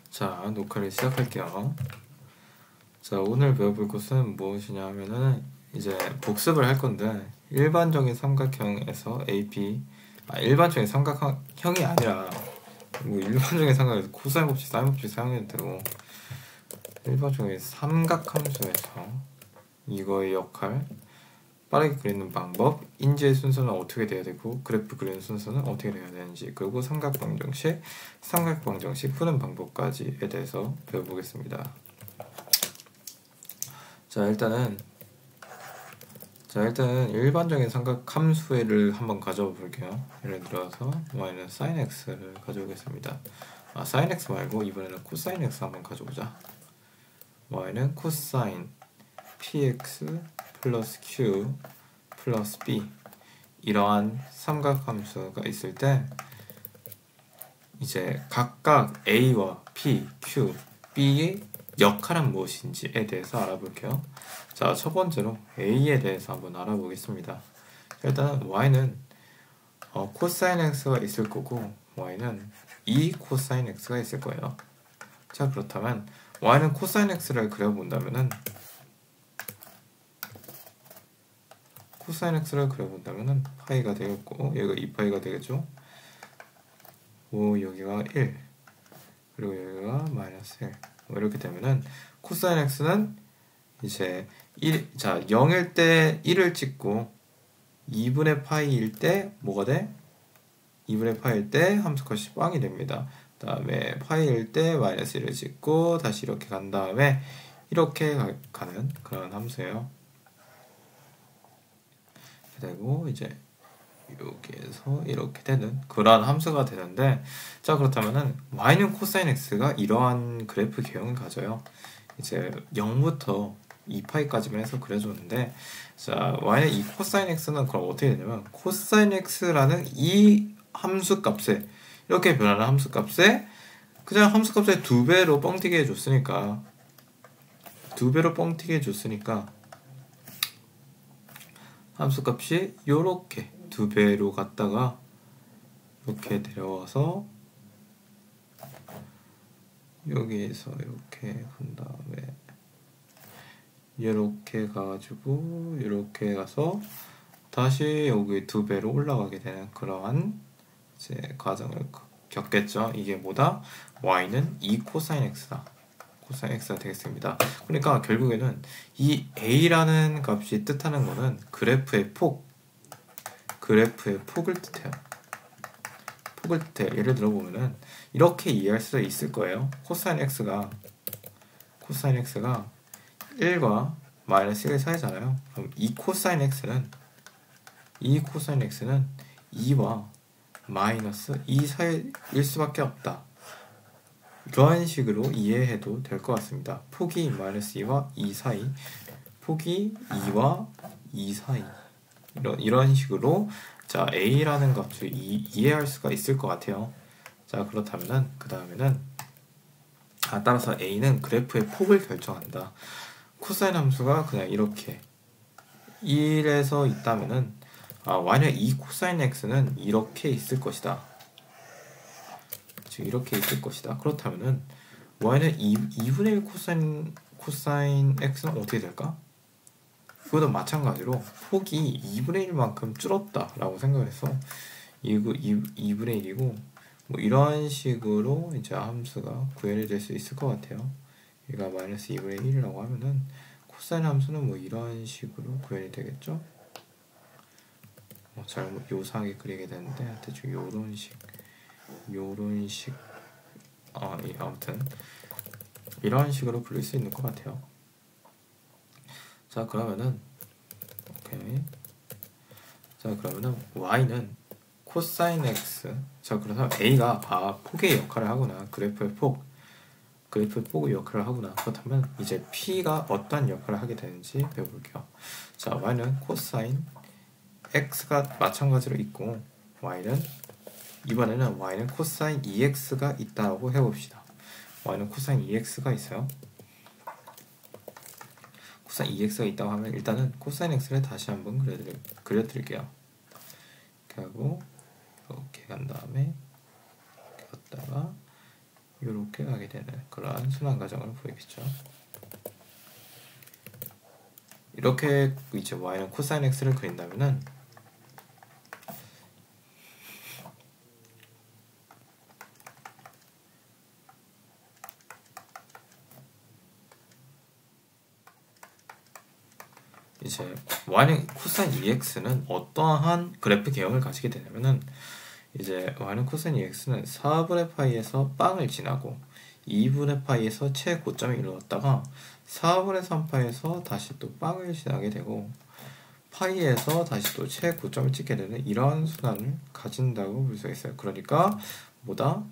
자, 녹화를 시작할게요. 자, 오늘 배워볼 것은 무엇이냐 하면은 이제 복습을 할 건데 일반적인 삼각형에서 AP 일반적인 삼각형이 아니라 뭐 일반적인 삼각형에서 코사인 법칙, 사인 법칙 사용해도 되고 일반적인 삼각함수에서 이거의 역할, 빠르게 그리는 방법, 인지의 순서는 어떻게 돼야 되고 그래프 그리는 순서는 어떻게 돼야 되는지, 그리고 삼각방정식 푸는 방법까지에 대해서 배워보겠습니다. 자, 일단은 일반적인 삼각함수를 한번 가져와 볼게요. 예를 들어서 y는 sin x를 가져오겠습니다. sin x 말고 이번에는 코사인 x 한번 가져오자. y는 코사인 px 플러스 q 플러스 b, 이러한 삼각함수가 있을 때 이제 각각 a와 p, q, b의 역할은 무엇인지에 대해서 알아볼게요. 자, 첫 번째로 a에 대해서 한번 알아보겠습니다. 일단 y는 코사인 x가 있을 거고 y는 2 코사인 x가 있을 거예요. 자, 그렇다면 y는 코사인 x를 그려본다면은 파이가 되겠고 여기가 2파이가 되겠죠. 여기가 1 그리고 여기가 마이너스 1 이렇게 되면은 코사인 x는 이제 0일 때 1을 찍고 2분의 파이일 때 뭐가 돼? 2분의 파이일 때 함수값이 빵이 됩니다. 그 다음에 파이일 때 마이너스 1을 찍고 다시 이렇게 간 다음에 이렇게 가는 그런 함수예요. 되고 이제 여기에서 이렇게 되는 그러한 함수가 되는데, 자, 그렇다면은 y는 코사인 x가 이러한 그래프 개형을 가져요. 이제 0부터 2파이까지만 해서 그려줬는데, 자, y는 이 코사인 x는 그럼 어떻게 되냐면 코사인 x라는 이 함수값에 이렇게 변하는 함수값에 그냥 함수값에 2배로 뻥튀기 해줬으니까 2배로 뻥튀기 해줬으니까 함수값이 요렇게 2배로 갔다가 이렇게 내려와서 여기에서 이렇게 간 다음에 이렇게 가가지고 이렇게 가서 다시 여기 2배로 올라가게 되는 그러한 이제 과정을 겪겠죠. 이게 뭐다? y는 2 코사인 x다. 코사인 x가 되겠습니다. 그러니까 결국에는 이 a라는 값이 뜻하는 거는 그래프의 폭을 뜻해요. 폭을 뜻해요. 예를 들어 보면은 이렇게 이해할 수 있을 거예요. 코사인 x가 1과 마이너스 1 사이잖아요. 그럼 이 코사인 x는 2와 마이너스 2 사이일 수밖에 없다. 이런 식으로 이해해도 될 것 같습니다. 폭이 마이너스 2와 2 사이, 폭이 2와 2 사이, 이런 식으로 자, a라는 값을 이해할 수가 있을 것 같아요. 자, 그렇다면은 그 다음에는 따라서 a는 그래프의 폭을 결정한다. 코사인 함수가 그냥 이렇게 1에서 있다면은 y는 2 코사인 x는 이렇게 있을 것이다. 이렇게 있을 것이다. 그렇다면은 y는 2분의 1 코사인 x는 어떻게 될까? 그것도 마찬가지로 폭이 2분의 1만큼 줄었다 라고 생각해서 2분의 1이고 뭐 이런 식으로 이제 함수가 구현이 될 수 있을 것 같아요. 얘가 마이너스 2분의 1이라고 하면은 코사인 함수는 뭐 이런 식으로 구현이 되겠죠? 잘못 요상하게 그리게 되는데 대충 요런 식 아무튼 이런 식으로 그릴 수 있는 것 같아요. 자, 그러면은 y는 코사인 x. 자, 그래서 a가 폭의 역할을 하구나. 그래프의 폭의 역할을 하구나. 그렇다면 이제 p가 어떤 역할을 하게 되는지 배워볼게요. 자, y는 코사인 x가 마찬가지로 있고 이번에는 y는 코사인 2x가 있다고 해봅시다. y는 코사인 2x가 있어요. 코사인 2x가 있다고 하면 일단은 코사인 x를 다시 한번 그려드릴게요. 이렇게 하고 이렇게 간 다음에 이렇게 갔다가 이렇게 가게 되는 그러한 순환 과정을 보이겠죠. 이렇게 이제 y는 코사인 x를 그린다면은 이제 y는 코사인 2x는 어떠한 그래프 개형을 가지게 되냐면은 이제 y는 코사인 2x는 4분의 파이에서 빵을 지나고 2분의 파이에서 최고점에 이르렀다가 4분의 3파이에서 다시 또 빵을 지나게 되고 파이에서 다시 또 최고점을 찍게 되는 이러한 순환을 가진다고 볼 수가 있어요. 그러니까 뭐다?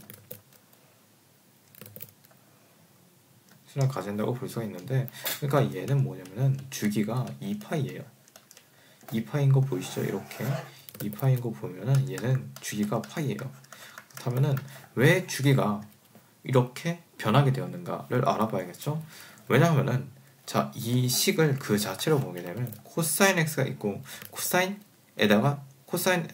순환을 가진다고 볼 수가 있는데, 그러니까 얘는 뭐냐면은 주기가 2파이예요. 2파이인 거 보이시죠? 이렇게 2파이인 거 보면은 얘는 주기가 파이예요. 그렇다면은 왜 주기가 이렇게 변하게 되었는가를 알아봐야겠죠? 왜냐하면은 자, 이 식을 그 자체로 보게 되면 코사인 x가 있고 코사인에다가 코사인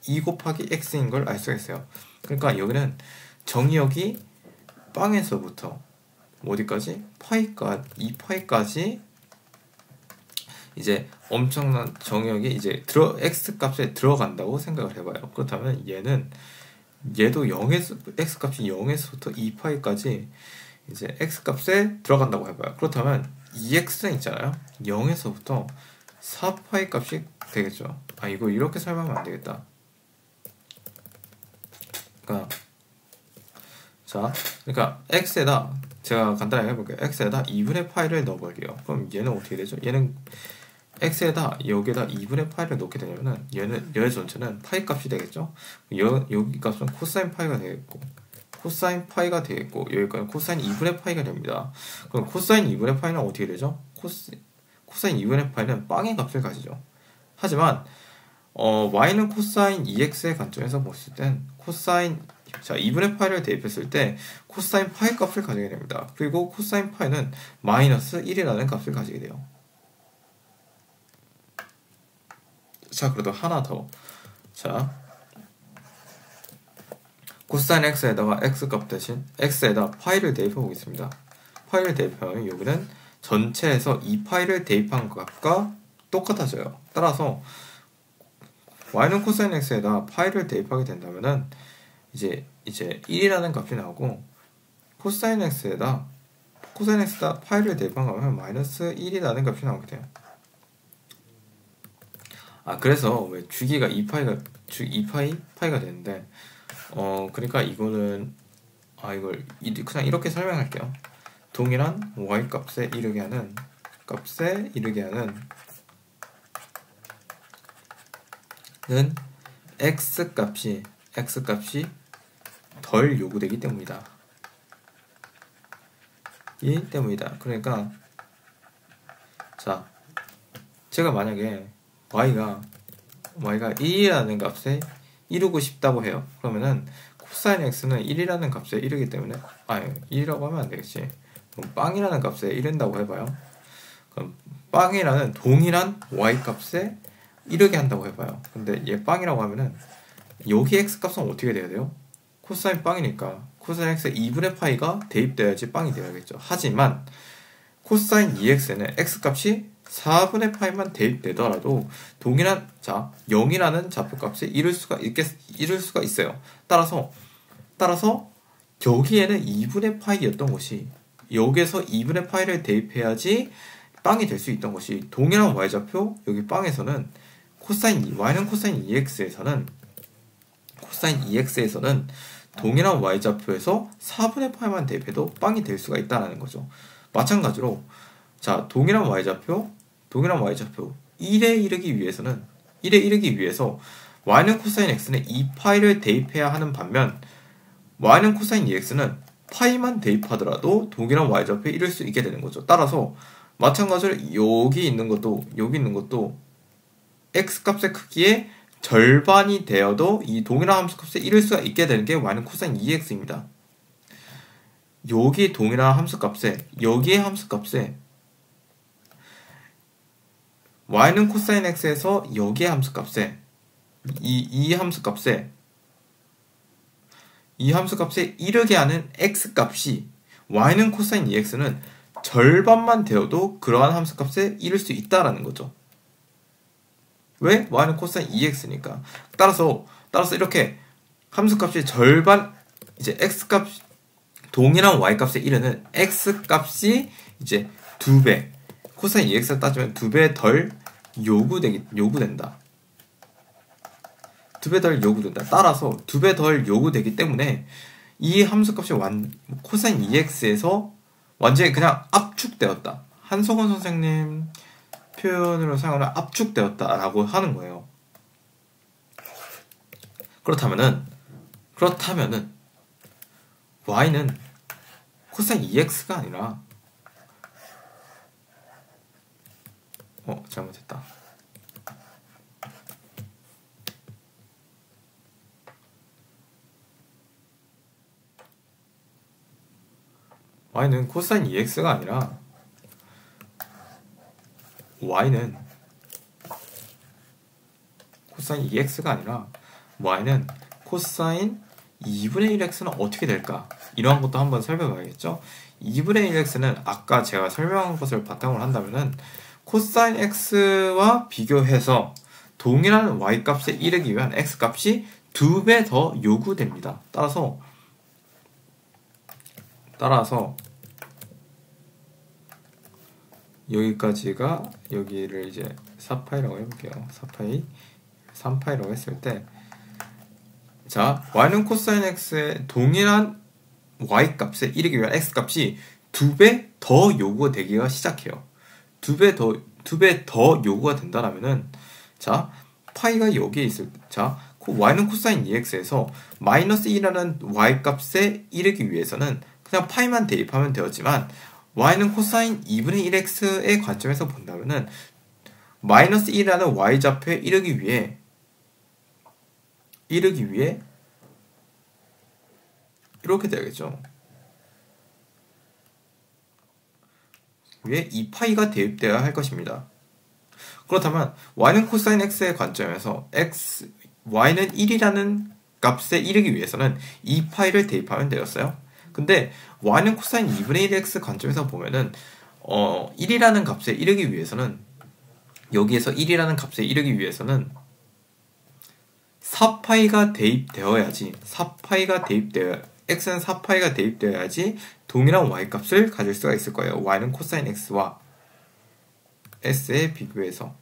2 곱하기 x인 걸 알 수가 있어요. 그러니까 여기는 정의역이 빵에서부터 어디까지? 파이까지 2파이까지 이제 엄청난 정의역이 이제 x 값에 들어간다고 생각을 해봐요. 그렇다면 얘도 0에서 x 값이 0에서부터 2파이까지 이제 x 값에 들어간다고 해봐요. 그렇다면 2x는 있잖아요. 0에서부터 4파이 값이 되겠죠. 아, 이거 이렇게 설명하면 안 되겠다. 그러니까 x에다 제가 간단하게 해볼게요. x에다 2분의 파이를 넣어볼게요. 그럼 얘는 어떻게 되죠? 얘는 x에다 여기에다 2분의 파이를 넣게 되냐면은 얘 전체는 파이 값이 되겠죠. 여기 값은 코사인 파이가 되겠고 코사인 파이가 되겠고 여기까지 코사인 2분의 파이가 됩니다. 그럼 코사인 2분의 파이는 어떻게 되죠? 코사인 2분의 파이는 빵의 값을 가지죠. 하지만 y는 코사인 2x의 관점에서 봤을 땐 코사인 2분의 파이를 대입했을 때 코사인 파이 값을 가지게 됩니다. 그리고 코사인 파이는 마이너스 1이라는 값을 가지게 돼요. 자, 그래도 하나 더. 자, 코사인 x에다가 x값 대신 x에다 파이를 대입해 보겠습니다. 파이를 대입하면 여기는 전체에서 2파이를 대입한 값과 똑같아져요. 따라서 y는 코사인 x에다 파이를 대입하게 된다면은 이제 1이라는 값이 나오고 코사인 x에다 파이를 대입한 거면 마이너스 1이라는 값이 나오게 돼요. 아, 그래서 왜 주기가 2파이가 되는데 그러니까 이거는 이걸 그냥 이렇게 설명할게요. 동일한 y 값에 이르게 하는 x 값이 덜 요구되기 때문이다. 그러니까 자, 제가 만약에 y가 1이라는 값에 이루고 싶다고 해요. 그러면은 코사인 x는 1이라는 값에 이르기 때문에 1이라고 하면 안 되겠지. 그럼 빵이라는 값에 이른다고 해봐요. 그럼 빵이라는 동일한 y 값에 이르게 한다고 해봐요. 근데 얘 빵이라고 하면은 여기 x 값은 어떻게 돼야 돼요? 코사인 빵이니까 코사인 x의 2분의 파이가 대입돼야지 빵이 되어야겠죠. 하지만 코사인 2x는 x 값이 4분의 파이만 대입되더라도 동일한 0이라는 좌표값에 이룰 수가 있어요. 따라서 여기에는 2분의 파이였던 것이 여기에서 2분의 파이를 대입해야지 빵이 될 수 있던 것이 동일한 y좌표 여기 빵에서는 y는 코사인 2x에서는 동일한 y좌표에서 4분의 파이만 대입해도 빵이 될 수가 있다는 거죠. 마찬가지로 동일한 y좌표 1에 이르기 위해서 y는 코사인 x는 2파이를 대입해야 하는 반면 y는 코사인 2x는 파이만 대입하더라도 동일한 y좌표에 이를 수 있게 되는 거죠. 따라서 마찬가지로 여기 있는 것도 x값의 크기의 절반이 되어도 이 동일한 함수값에 이를 수가 있게 되는 게 y는 코사인 2x입니다. 여기 동일한 함수값에 여기의 함수값에 y는 코사인 x에서 여기의 함수값에 이 함수값에 이 함수 값에 이르게 하는 x값이 y는 코사인 2x는 절반만 되어도 그러한 함수 값에 이를 수 있다라는 거죠. 왜? y는 코사인 2x니까. 따라서 이렇게 함수 값이 절반, 이제 x값 동일한 y값에 이르는 x값이 이제 2배, 코사인 2x를 따지면 2배 덜 요구된다. 2배 덜 요구된다. 따라서 2배 덜 요구되기 때문에 이 함수값이 코사인 2x에서 완전히 그냥 압축되었다. 한성원 선생님 표현으로 사용하는 압축되었다라고 하는 거예요. 그렇다면은 y는 코사인 2x가 아니라 잘못했다. y는 코사인 2x가 아니라 y는 코사인 2x가 아니라 y는 코사인 2분의 1x는 어떻게 될까? 이러한 것도 한번 살펴봐야겠죠? 2분의 1x는 아까 제가 설명한 것을 바탕으로 한다면은 코사인 x와 비교해서 동일한 y값에 이르기 위한 x값이 2배 더 요구됩니다. 따라서 여기까지가, 여기를 이제 4파이라고 해볼게요. 4파이, 3파이라고 했을 때, 자, y는 코사인 x의 동일한 y값에 이르기 위한 x값이 2배 더 요구가 되기가 시작해요. 2배 더 요구가 된다라면은, 자, 파이가 여기에 자, y는 코사인 2x에서 마이너스 1이라는 y값에 이르기 위해서는 그냥 파이만 대입하면 되었지만, y는 코사인 2분의 1x의 관점에서 본다면은 마이너스 1이라는 y좌표에 이르기 위해 이렇게 돼야겠죠. 위에 2파이가 대입되어야 할 것입니다. 그렇다면 y는 코사인 x의 관점에서 y는 1이라는 값에 이르기 위해서는 2파이를 대입하면 되었어요. 근데 y는 코사인 2분의 1x 관점에서 보면은 1이라는 값에 이르기 위해서는, 여기에서 1이라는 값에 이르기 위해서는 4파이가 대입되어야지, x는 4파이가 대입되어야지 동일한 y값을 가질 수가 있을 거예요. y는 코사인 x와 s에 비교해서.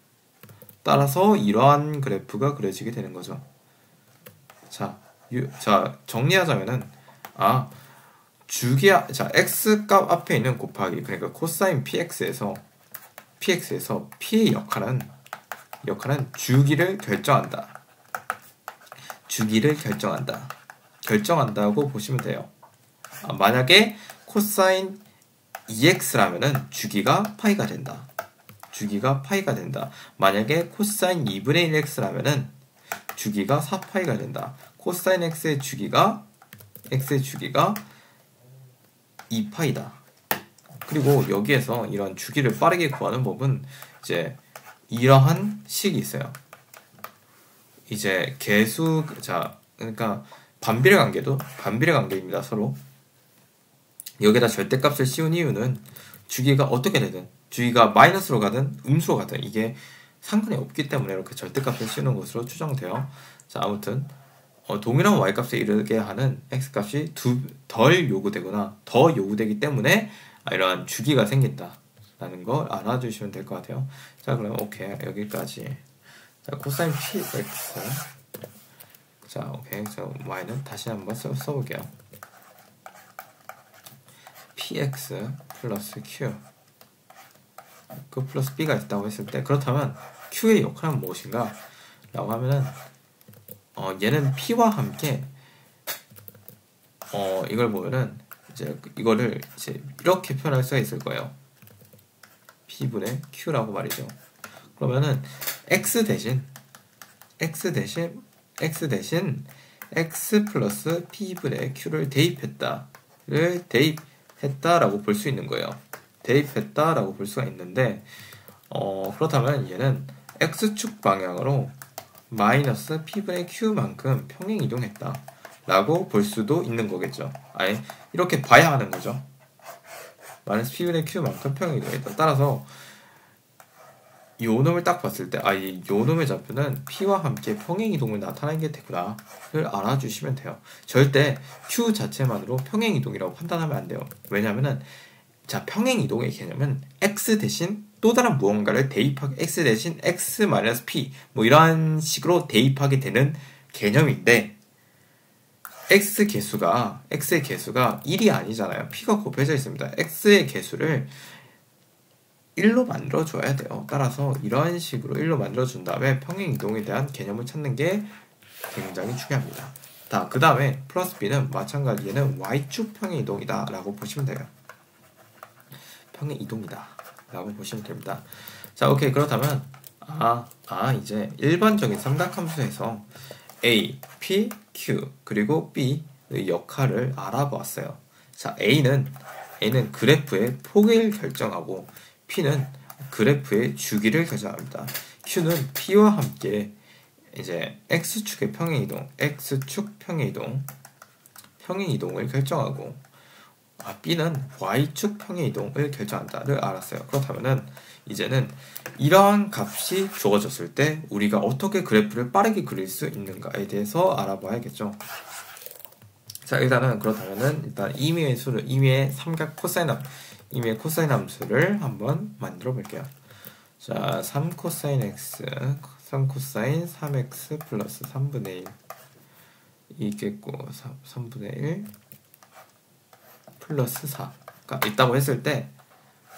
따라서 이러한 그래프가 그려지게 되는 거죠. 자, 정리하자면은, 자, x값 앞에 있는 곱하기, 그러니까 코사인 px에서 p의 역할은 주기를 결정한다고 보시면 돼요. 만약에 코사인 2x라면은 주기가 파이가 된다. 만약에 코사인 2분의 1x라면은 주기가 4파이가 된다. 코사인 x의 주기가 2파이다. 그리고 여기에서 이런 주기를 빠르게 구하는 법은 이제 이러한 식이 있어요. 이제 그러니까 반비례 관계입니다. 서로. 여기다 절대값을 씌운 이유는 주기가 어떻게 되든, 주기가 마이너스로 가든 음수로 가든 이게 상관이 없기 때문에 이렇게 절대값을 씌우는 것으로 추정돼요. 자, 아무튼 동일한 y값에 이르게 하는 x값이 덜 요구되거나 더 요구되기 때문에 이러한 주기가 생긴다라는 걸 알아주시면 될 것 같아요. 자, 그럼 오케이, 여기까지. 자, 코사인 px. 자, 오케이. 자, y는 다시 한번 써볼게요. px 플러스 q, 그 플러스 b가 있다고 했을 때, 그렇다면 q의 역할은 무엇인가? 라고 하면은 얘는 p와 함께 이걸 보면은 이거를 이렇게 표현할 수가 있을 거예요. p분의 q라고 말이죠. 그러면은 x 대신 x 플러스 p분의 q를 대입했다라고 볼 수 있는 거예요. 대입했다라고 볼 수가 있는데, 그렇다면 얘는 x축 방향으로 마이너스 p분의 q만큼 평행 이동했다 라고 볼 수도 있는 거겠죠. 아예 이렇게 봐야 하는 거죠. 마이너스 P분의 Q만큼 평행이동이다. 따라서 요 놈을 딱 봤을 때 이 요 놈의 좌표는 P와 함께 평행이동을 나타내는 게 되구나를 알아주시면 돼요. 절대 Q 자체만으로 평행이동이라고 판단하면 안 돼요. 왜냐면은 자, 평행이동의 개념은 X 대신 또 다른 무언가를 대입하게 X 대신 X-P 뭐 이런 식으로 대입하게 되는 개념인데 X의 개수가 1이 아니잖아요. P가 곱해져 있습니다. X의 개수를 1로 만들어줘야 돼요. 따라서 이런 식으로 1로 만들어준 다음에 평행이동에 대한 개념을 찾는 게 굉장히 중요합니다. 그 다음에 플러스 B는 마찬가지 얘는 Y축 평행이동이다 라고 보시면 돼요. 평행이동이다 라고 보시면 됩니다. 자, 오케이. 그렇다면 이제 일반적인 삼각함수에서 A, P, Q 그리고 B의 역할을 알아보았어요. 자, A는 그래프의 폭을 결정하고 P는 그래프의 주기를 결정합니다. Q는 P와 함께 이제 X축의 X축 평행이동을 결정하고 B는 Y축 평행이동을 결정한다를 알았어요. 그렇다면은 이제는 이러한 값이 주어졌을 때 우리가 어떻게 그래프를 빠르게 그릴 수 있는가에 대해서 알아봐야겠죠. 자, 그렇다면은 임의의 삼각 임의의 코사인 함수를 한번 만들어 볼게요. 자, 3코사인 x, 3코사인 3x 플러스 3분의 1 있겠고 3분의 1 플러스 4가 있다고 했을 때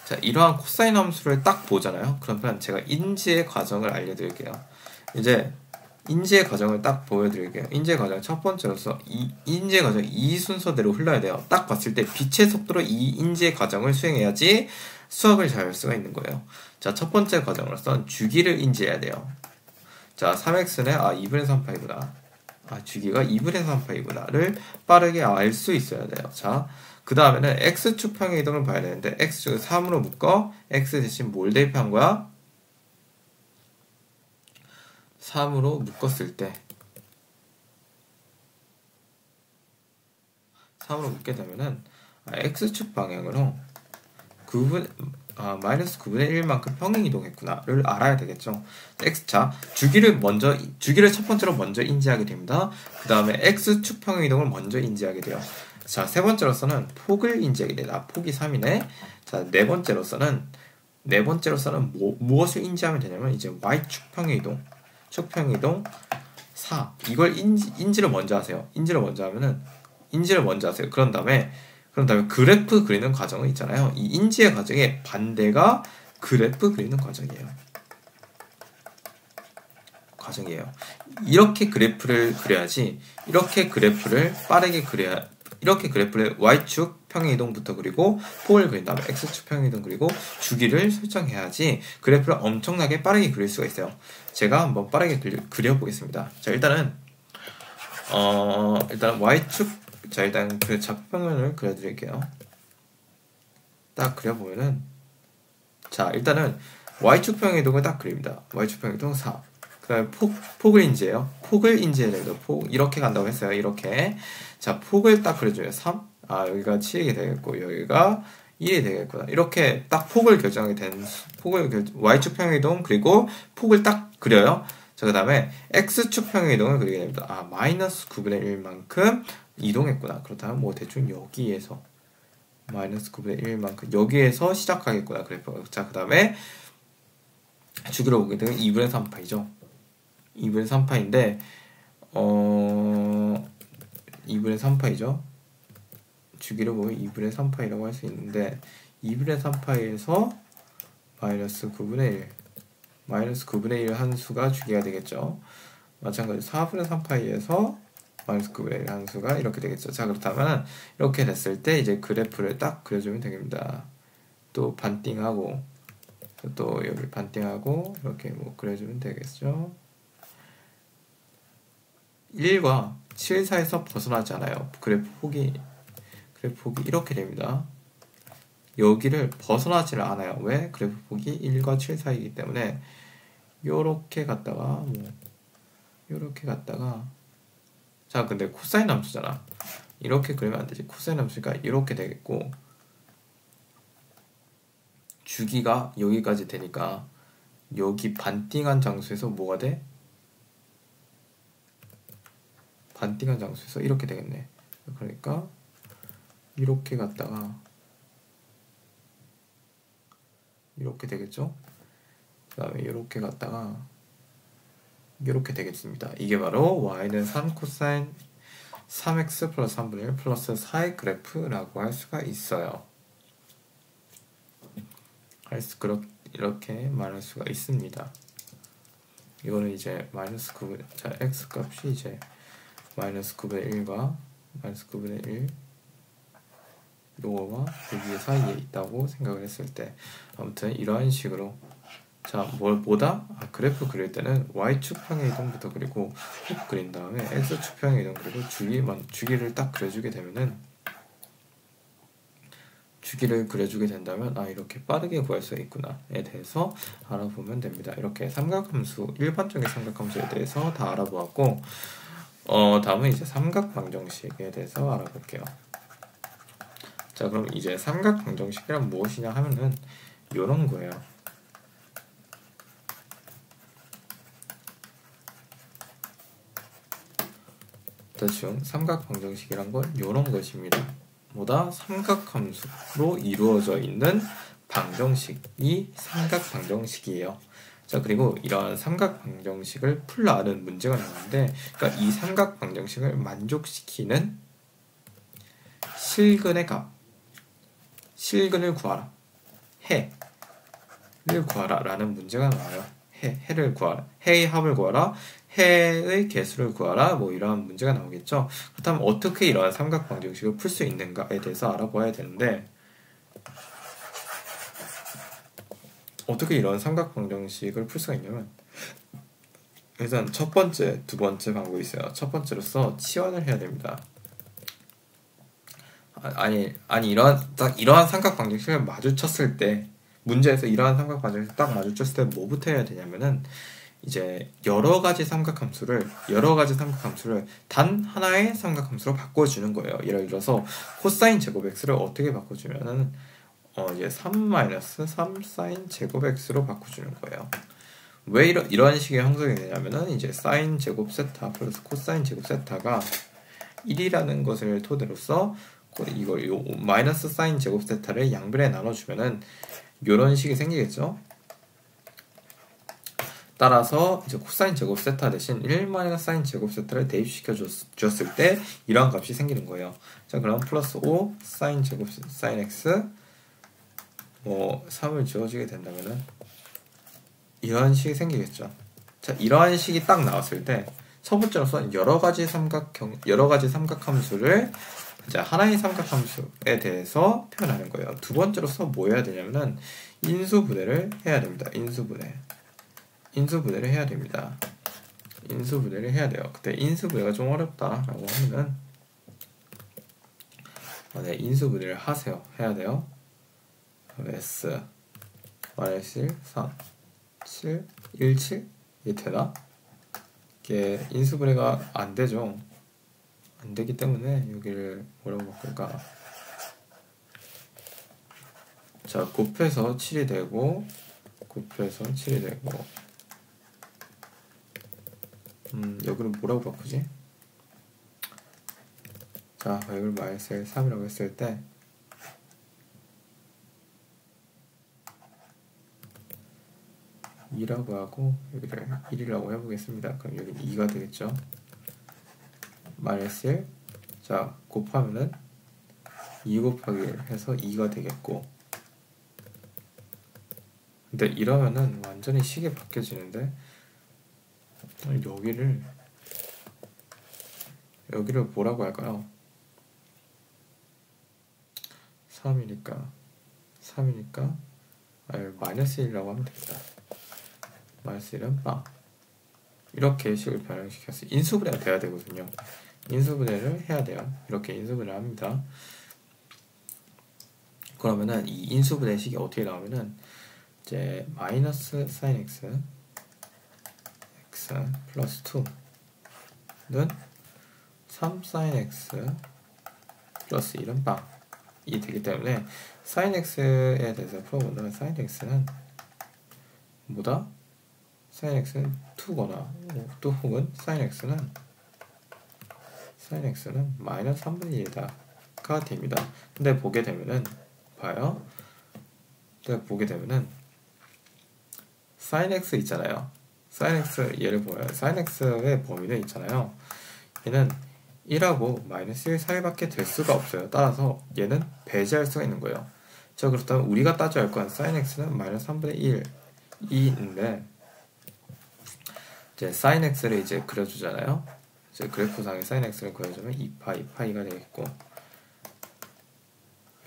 자, 이러한 코사인 함수를 딱 보잖아요. 그러면 제가 인지의 과정을 알려드릴게요. 이제 인지의 과정을 딱 보여드릴게요. 인지의 과정 첫 번째로서 인지의 과정 이 순서대로 흘러야 돼요. 딱 봤을 때 빛의 속도로 이 인지의 과정을 수행해야지 수학을 잘 할 수가 있는 거예요. 자, 첫 번째 과정으로서는 주기를 인지해야 돼요. 자, 3x는 2분의 3파이구나. 주기가 2분의 3파이구나를 빠르게 알 수 있어야 돼요. 자, 그 다음에는 x축 평행이동을 봐야 되는데 x축을 3으로 묶어 x 대신 뭘 대입한 거야? 3으로 묶었을 때 3으로 묶게 되면은 x축 방향으로 마이너스 9분의 1만큼 평행이동했구나를 알아야 되겠죠. 자, 주기를 첫 번째로 먼저 인지하게 됩니다. 그 다음에 x축 평행이동을 먼저 인지하게 돼요. 자, 세 번째로서는 폭을 인지하게 됩니다. 폭이 3이네. 자, 네 번째로서는 무엇을 인지하면 되냐면 이제 y축 평행이동, 축평이동 4 이걸 인지를 먼저 하세요. 인지를 먼저 하세요. 그런 다음에 그래프 그리는 과정은 있잖아요. 이 인지의 과정의 반대가 그래프 그리는 과정이에요. 이렇게 그래프를 그려야지. 이렇게 그래프를 빠르게 그려야. 이렇게 그래프를 y축 평행이동부터 그리고 폭을 그린 다음에 x축 평행이동 그리고 주기를 설정해야지 그래프를 엄청나게 빠르게 그릴 수가 있어요. 제가 한번 빠르게 그려보겠습니다. 자, 일단 y축, 자, 일단 그 작평면을 그려드릴게요. 딱 그려보면은, 자, 일단은 y축 평행이동을 딱 그립니다. y축 평행이동 4. 그 다음에 폭을 인지해요. 폭을 인지해야 돼요. 이렇게 간다고 했어요. 이렇게. 자, 폭을 딱 그려줘요. 3. 여기가 7이 되겠고, 여기가 1이 되겠구나. 이렇게 딱 폭을 결정하게 된, y축 평행이동, 그리고 폭을 딱 그려요. 자, 그 다음에 x축 평행이동을 그리게 됩니다. 마이너스 9분의 1만큼 이동했구나. 그렇다면 뭐 대충 여기에서, 마이너스 9분의 1만큼, 여기에서 시작하겠구나. 그래프가. 자, 그 다음에 주기로 보게 되면 2분의 3파이죠. 2분의 3파인데 2분의 3파이죠. 주기로 보면 2분의 3파이라고 할 수 있는데 2분의 3파이에서 마이너스 9분의 1 마이너스 9분의 1 한수가 주기가 되겠죠. 마찬가지로 4분의 3파이에서 마이너스 9분의 1 한수가 이렇게 되겠죠. 자, 그렇다면 이렇게 됐을 때 이제 그래프를 딱 그려주면 되겠습니다. 또 반띵하고 또 여기 반띵하고 이렇게 뭐 그려주면 되겠죠. 1과 7 사이에서 벗어나지 않아요. 그래프 폭이 이렇게 됩니다. 여기를 벗어나지를 않아요. 왜? 그래프 폭이 1과 7 사이이기 때문에 요렇게 갔다가 자, 근데 코사인 함수잖아. 이렇게 그리면 안 되지. 코사인 함수가 이렇게 되겠고, 주기가 여기까지 되니까 여기 반띵한 장수에서 뭐가 돼? 반띵한 장수에서 이렇게 되겠네. 그러니까 이렇게 갔다가 이렇게 되겠죠? 그 다음에 이렇게 갔다가 이렇게 되겠습니다. 이게 바로 y는 3 코사인 3x 플러스 3분의 1 플러스 4의 그래프라고 할 수가 있어요. 이렇게 말할 수가 있습니다. 이거는 이제 마이너스 9분의, 자, x 값이 이제 마이너스 9분의 1과 마이너스 9분의 1 요거가 여기 사이에 있다고 생각을 했을 때, 아무튼 이러한 식으로, 자, 뭐다? 그래프 그릴 때는 y축평의 이동부터 그리고 훅 그린 다음에 x축평의 이동 그리고 주기를 딱 그려주게 되면은, 주기를 그려주게 된다면 이렇게 빠르게 구할 수 있구나에 대해서 알아보면 됩니다. 이렇게 삼각함수, 일반적인 삼각함수에 대해서 다 알아보았고, 다음은 이제 삼각방정식에 대해서 알아볼게요. 자, 그럼 이제 삼각방정식이란 무엇이냐 하면은 요런 거예요. 대충 삼각방정식이란 건 요런 것입니다. 뭐다? 삼각함수로 이루어져 있는 방정식이 삼각방정식이에요. 자, 그리고 이러한 삼각방정식을 풀라는 문제가 나오는데, 그러니까 이 삼각방정식을 만족시키는 실근의 값, 실근을 구하라, 해를 구하라 라는 문제가 나와요. 해를 구하라, 해의 합을 구하라, 해의 개수를 구하라, 뭐 이러한 문제가 나오겠죠. 그렇다면 어떻게 이러한 삼각방정식을 풀 수 있는가에 대해서 알아봐야 되는데, 어떻게 이런 삼각방정식을 풀 수가 있냐면, 일단 첫 번째, 두 번째 방법이 있어요. 첫 번째로서 치환을 해야 됩니다. 이러한 삼각방정식을 마주쳤을 때, 문제에서 이러한 삼각방정식을 딱 마주쳤을 때 뭐부터 해야 되냐면은, 이제 여러 가지 삼각함수를 단 하나의 삼각함수로 바꿔주는 거예요. 예를 들어서 코사인 제곱 x를 어떻게 바꿔주면은 이제 3 사인 제곱 x로 바꿔주는 거예요. 왜 이런 식의 형성이 되냐면은, 이제 사인 제곱 세타 플러스 코사인 제곱 세타가 1이라는 것을 토대로서 이걸 마이너스 사인 제곱 세타를 양변에 나눠주면은 이런 식이 생기겠죠. 따라서 이제 코사인 제곱 세타 대신 1 마이너스 사인 제곱 세타를 대입시켜 줬을 때 이러한 값이 생기는 거예요. 자, 그럼 플러스 5 사인 제곱 사인 x 뭐 3을 지워주게 된다면은 이러한 식이 생기겠죠. 자, 이러한 식이 딱 나왔을 때 첫 번째로서 여러 가지 삼각함수를 이제 하나의 삼각함수에 대해서 표현하는 거예요. 두 번째로서 뭐 해야 되냐면은 인수분해를 해야 됩니다. 인수분해를 해야 됩니다. 인수분해를 해야 돼요. 근데 인수분해가 좀 어렵다라고 하면은 네, 인수분해를 해야 돼요. S 마이너스 1, 3, 7, 1, 7 이게 되나? 이게 인수분해가 안 되죠. 안 되기 때문에 여기를 뭐라고 바꿀까? 자, 곱해서 7이 되고 여기를 뭐라고 바꾸지? 자, 여기를 마이너스 3이라고 했을 때 (2라고) 하고 여기를 1이라고 해보겠습니다. 그럼 여기 2가 되겠죠. 마이너스 1, 자, 곱하면은 2 곱하기 1 해서 2가 되겠고, 근데 이러면은 완전히 식이 바뀌어지는데, 여기를 뭐라고 할까요? 3이니까 마이너스 1이라고 하면 되겠다. 마이너스 1은 빵. 이렇게 식을 변형시켜서 인수분해가 돼야 되거든요. 인수분해를 해야 돼요. 이렇게 인수분해를 합니다. 그러면은 이 인수분해 식이 어떻게 나오면은 이제 마이너스 사인 x 플러스 2는 3sin x 플러스 1은 빵이 되기 때문에 sin x에 대해서 풀어본다면 sin x는 뭐다? sin x는 2거나 또 혹은 sin x는 마이너스 3분의 1이다가 됩니다. 근데 보게 되면은 봐요. 근데 보게 되면은 sin x 있잖아요. sin x 얘를 보여요. sin x의 범위는 있잖아요. 얘는 1하고 마이너스 1 사이밖에 될 수가 없어요. 따라서 얘는 배제할 수가 있는 거예요. 자, 그렇다면 우리가 따져야 할 건 sin x는 마이너스 3분의 1인데 이제 sin x를 이제 그려주잖아요. 이제 그래프상에 sin x를 그려주면 2파이가 되겠고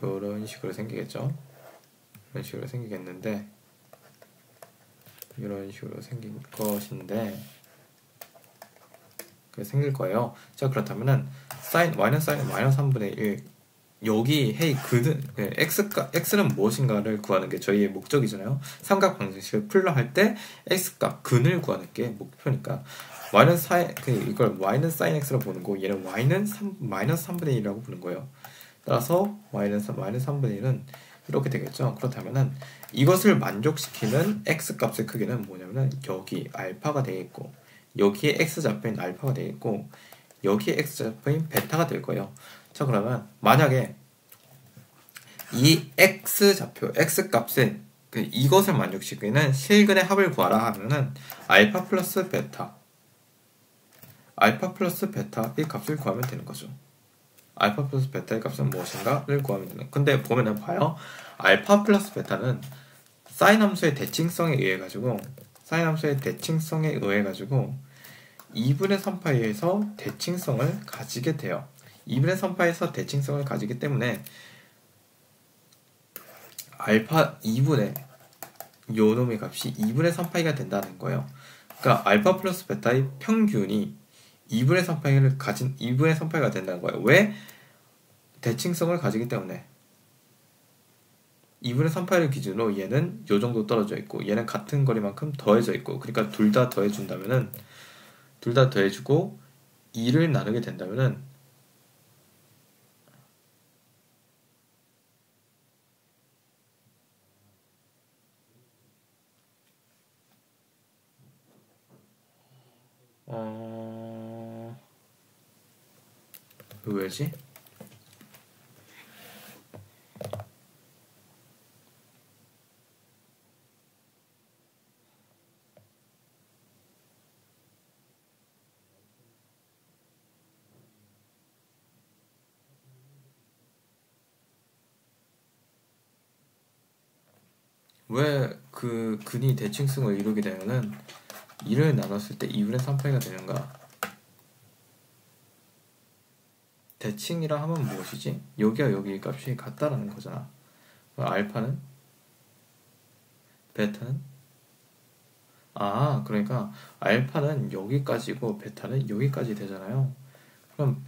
이런 식으로 생기겠죠. 이런 식으로 생기겠는데 이런 식으로 생길 것인데 생길 거예요. 자, 그렇다면은 y는 마이너스 3분의 1 여기 그는 x는 무엇인가를 구하는 게 저희의 목적이잖아요. 삼각 방정식을 풀러 할 때 x값 근을 구하는 게 목표니까 이걸 y는 sin x로 보는 거고 얘는 y는 마이너스 3분의 1이라고 보는 거예요. 따라서 마이너스 3분의 1은 이렇게 되겠죠. 그렇다면은 이것을 만족시키는 x값의 크기는 뭐냐면은 여기 알파가 되겠고 여기에 x좌표인 알파가 되겠고 여기에 x좌표인 베타가 될 거예요. 자, 그러면 만약에 이 x좌표 x값에 이것을 만족시키는 실근의 합을 구하라 하면은 알파 플러스 베타의 값을 구하면 되는 거죠. 알파 플러스 베타의 값은 무엇인가를 구하면 되는. 근데 보면은 봐요. 알파 플러스 베타는 사인 함수의 대칭성에 의해 가지고 2분의 3파이에서 대칭성을 가지게 돼요. 2분의 3파이에서 대칭성을 가지기 때문에 알파 2분의 요 놈의 값이 2분의 3파이가 된다는 거예요. 그러니까 알파 플러스 베타의 평균이 2분의 3파이가 된다는 거예요. 왜? 대칭성을 가지기 때문에 2분의 3파이를 기준으로 얘는 요 정도 떨어져 있고 얘는 같은 거리만큼 더해져 있고 그러니까 둘 다 더해준다면은 둘 다 더해주고 2를 나누게 된다면은 왜지? 왜 그 근이 대칭성을 이루게 되면은 2를 나눴을 때 2분의 3파이가 되는가? 대칭이라 하면 무엇이지? 여기와 여기 값이 같다라는 거잖아. 알파는? 베타는? 그러니까 알파는 여기까지고 베타는 여기까지 되잖아요. 그럼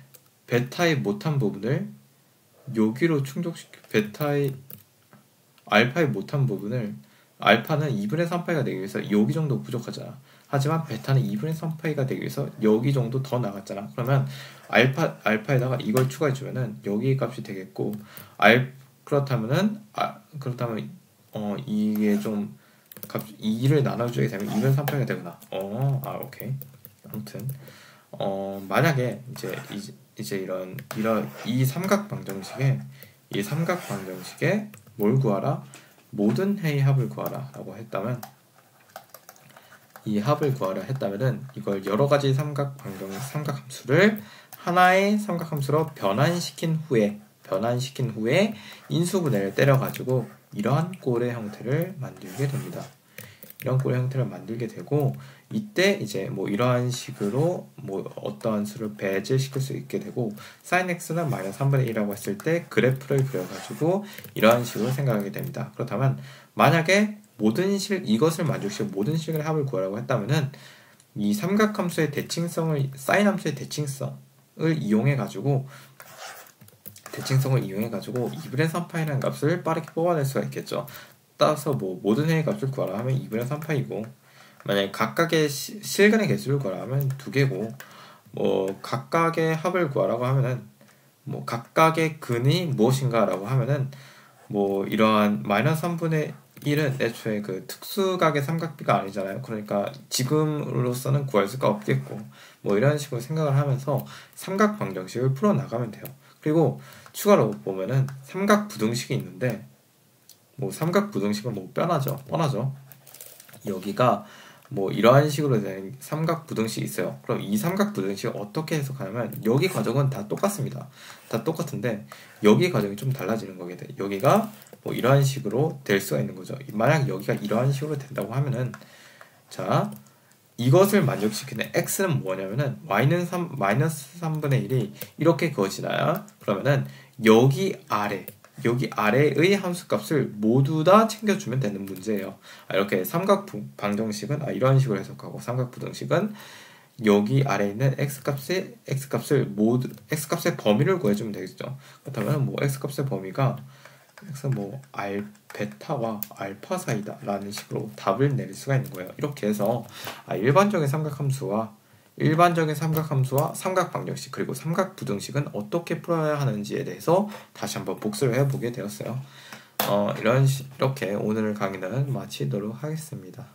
베타의 못한 부분을 여기로 알파의 못한 부분을 알파는 2분의 3파이가 되기 위해서 여기 정도 부족하잖아. 하지만 베타는 2분의 3파이가 되기 위해서 여기 정도 더 나갔잖아. 그러면 알파에다가 이걸 추가해주면은 여기 값이 되겠고 그렇다면 이게 좀 2를 나눠주게 되면 2분의 3파이가 되구나. 오케이. 아무튼 만약에 이제 이런 이 삼각 방정식에 뭘 구하라? 모든 해의 합을 구하라 라고 했다면 이 합을 구하라 했다면은 이걸 여러 가지 삼각함수를 하나의 삼각함수로 변환시킨 후에 인수분해를 때려가지고 이러한 꼴의 형태를 만들게 됩니다. 이런 꼴의 형태를 만들게 되고 이때 이제 이러한 식으로 어떠한 수를 배제시킬 수 있게 되고 sin x는 마이너스 3분의 1이라고 했을 때 그래프를 그려가지고 이러한 식으로 생각하게 됩니다. 그렇다면 만약에 이것을 만족시키고 모든 식의 합을 구하라고 했다면은 이 삼각함수의 sin 함수의 대칭성을 이용해가지고 2분의 3파이라는 값을 빠르게 뽑아낼 수가 있겠죠. 따라서 모든 해의 값을 구하라 하면 2분의 3파이고 만약에 각각의 실근의 개수를 구하라 하면 2개고 뭐 각각의 합을 구하라고 하면은 뭐 각각의 근이 무엇인가라고 하면은 뭐 이러한 마이너스 3분의 1은 애초에 그 특수각의 삼각비가 아니잖아요. 그러니까 지금으로서는 구할 수가 없겠고 뭐 이런 식으로 생각을 하면서 삼각 방정식을 풀어 나가면 돼요. 그리고 추가로 보면은 삼각 부등식이 있는데 뭐 삼각 부등식은 뭐 뻔하죠. 여기가 뭐 이러한 식으로 된 삼각 부등식이 있어요. 그럼 이 삼각 부등식을 어떻게 해석하냐면 여기 과정은 다 똑같습니다. 다 똑같은데 여기 과정이 좀 달라지는 거게 돼. 여기가 뭐 이러한 식으로 될 수가 있는 거죠. 만약 여기가 이러한 식으로 된다고 하면은 자 이것을 만족시키는 x는 뭐냐면은 y는 마이너스 3분의 1이 이렇게 그어지나요? 그러면은 여기 아래의 함수값을 모두 다 챙겨주면 되는 문제예요. 이렇게 삼각 방정식은 이런 식으로 해석하고 삼각 부등식은 여기 아래에 있는 x값을 모두 x값의 범위를 구해주면 되겠죠. 그렇다면 뭐 x값의 범위가 x 뭐 베타와 알파 사이다 라는 식으로 답을 내릴 수가 있는 거예요. 이렇게 해서 일반적인 삼각함수와 삼각 방정식 그리고 삼각 부등식은 어떻게 풀어야 하는지에 대해서 다시 한번 복습을 해보게 되었어요. 이렇게 오늘 강의는 마치도록 하겠습니다.